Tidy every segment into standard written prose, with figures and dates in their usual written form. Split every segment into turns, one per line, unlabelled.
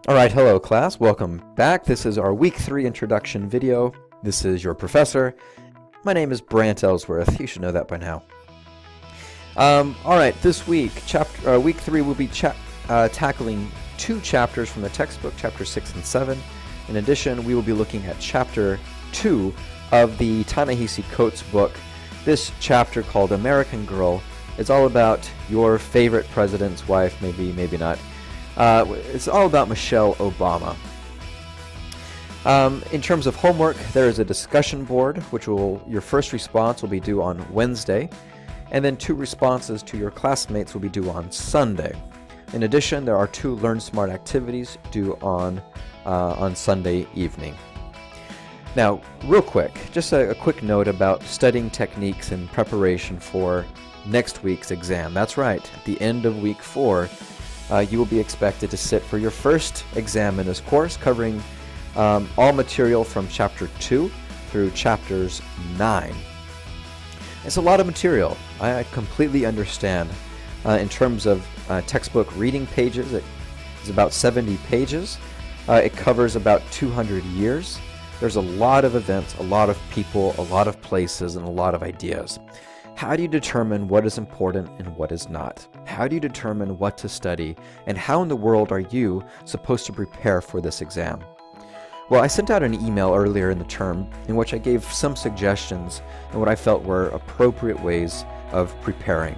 Alright, hello class, welcome back. This is our week 3 introduction video. This is your professor. My name is Brant Ellsworth, you should know that by now. Alright, this week, week 3 will be tackling 2 chapters from the textbook, chapter 6 and 7. In addition, we will be looking at chapter 2 of the Ta-Nehisi Coates book. This chapter, called American Girl, is all about your favorite president's wife, maybe, maybe not. It's all about Michelle Obama. In terms of homework, there is a discussion board, which your first response will be due on Wednesday, and then 2 responses to your classmates will be due on Sunday. In addition, there are 2 Learn Smart activities due on Sunday evening. Now, real quick, just a quick note about studying techniques in preparation for next week's exam. That's right, at the end of week 4, you will be expected to sit for your first exam in this course, covering all material from chapter 2 through chapters 9. It's a lot of material. I completely understand. In terms of textbook reading pages, it's about 70 pages. It covers about 200 years. There's a lot of events, a lot of people, a lot of places, and a lot of ideas. How do you determine what is important and what is not? How do you determine what to study, and how in the world are you supposed to prepare for this exam? Well, I sent out an email earlier in the term in which I gave some suggestions and what I felt were appropriate ways of preparing.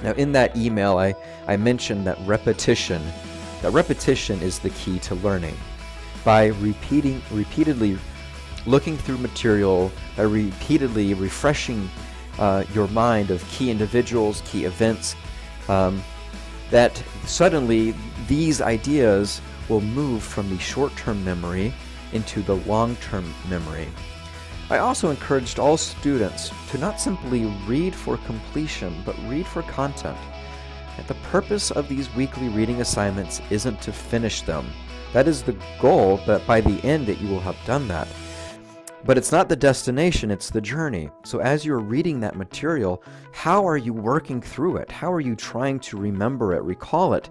Now, in that email, I mentioned that repetition is the key to learning. By repeatedly looking through material, by repeatedly refreshing your mind of key individuals, key events, that suddenly these ideas will move from the short-term memory into the long-term memory. I also encouraged all students to not simply read for completion, but read for content. And the purpose of these weekly reading assignments isn't to finish them. That is the goal, that by the end that you will have done that. But it's not the destination, it's the journey. So as you're reading that material, how are you working through it? How are you trying to remember it, recall it?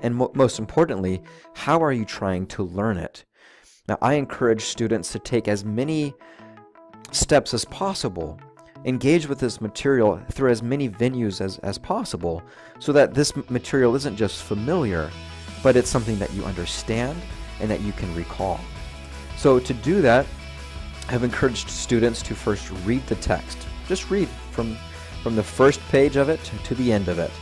And most importantly, how are you trying to learn it? Now, I encourage students to take as many steps as possible, engage with this material through as many venues as possible, so that this material isn't just familiar, but it's something that you understand and that you can recall. So to do that, I've encouraged students to first read the text. Just read from the first page of it to the end of it.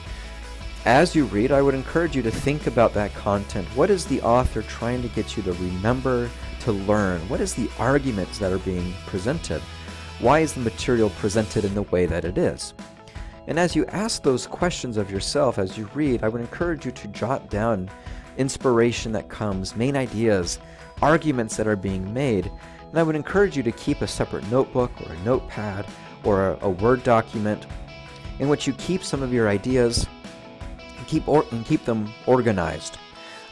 As you read, I would encourage you to think about that content. What is the author trying to get you to remember, to learn? What is the arguments that are being presented? Why is the material presented in the way that it is? And as you ask those questions of yourself as you read, I would encourage you to jot down inspiration that comes, main ideas, arguments that are being made. And I would encourage you to keep a separate notebook or a notepad or a Word document in which you keep some of your ideas and keep them organized.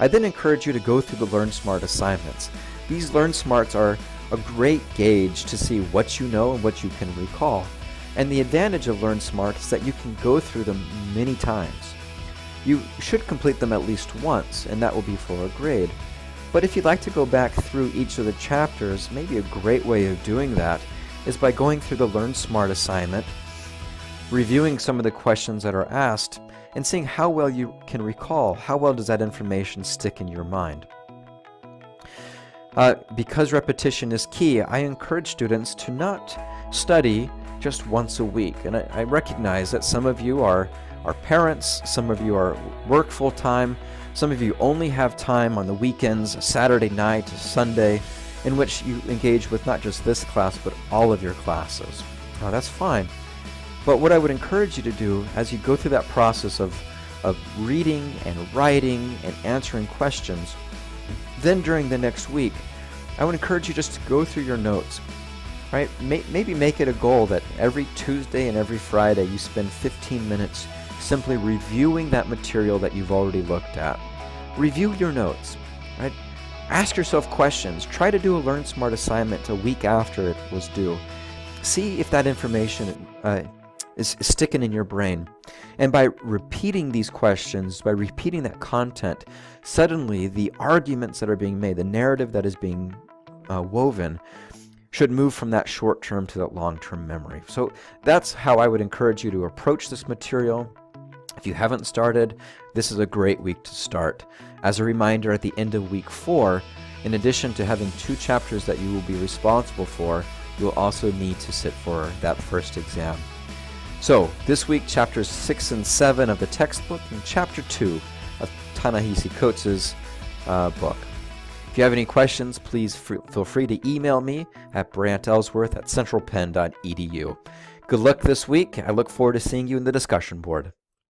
I then encourage you to go through the Learn Smart assignments. These Learn Smarts are a great gauge to see what you know and what you can recall. And the advantage of Learn Smart is that you can go through them many times. You should complete them at least once, and that will be for a grade. But if you'd like to go back through each of the chapters, maybe a great way of doing that is by going through the Learn Smart assignment, reviewing some of the questions that are asked, and seeing how well you can recall, how well does that information stick in your mind. Because repetition is key, I encourage students to not study just once a week. And I recognize that some of you are parents, some of you work full-time, some of you only have time on the weekends, Saturday night, Sunday, in which you engage with not just this class, but all of your classes. Now, that's fine. But what I would encourage you to do as you go through that process of reading and writing and answering questions, then during the next week, I would encourage you just to go through your notes. Right? Maybe make it a goal that every Tuesday and every Friday you spend 15 minutes simply reviewing that material that you've already looked at. Review your notes. Right? Ask yourself questions. Try to do a Learn Smart assignment a week after it was due. See if that information is sticking in your brain. And by repeating these questions, by repeating that content, suddenly the arguments that are being made, the narrative that is being woven, should move from that short-term to that long-term memory. So that's how I would encourage you to approach this material. If you haven't started, this is a great week to start. As a reminder, at the end of week 4, in addition to having 2 chapters that you will be responsible for, you'll also need to sit for that first exam. So this week, chapters 6 and 7 of the textbook, and chapter 2 of Ta-Nehisi Coates' book. If you have any questions, please feel free to email me at brantelsworth@centralpenn.edu. Good luck this week. I look forward to seeing you in the discussion board.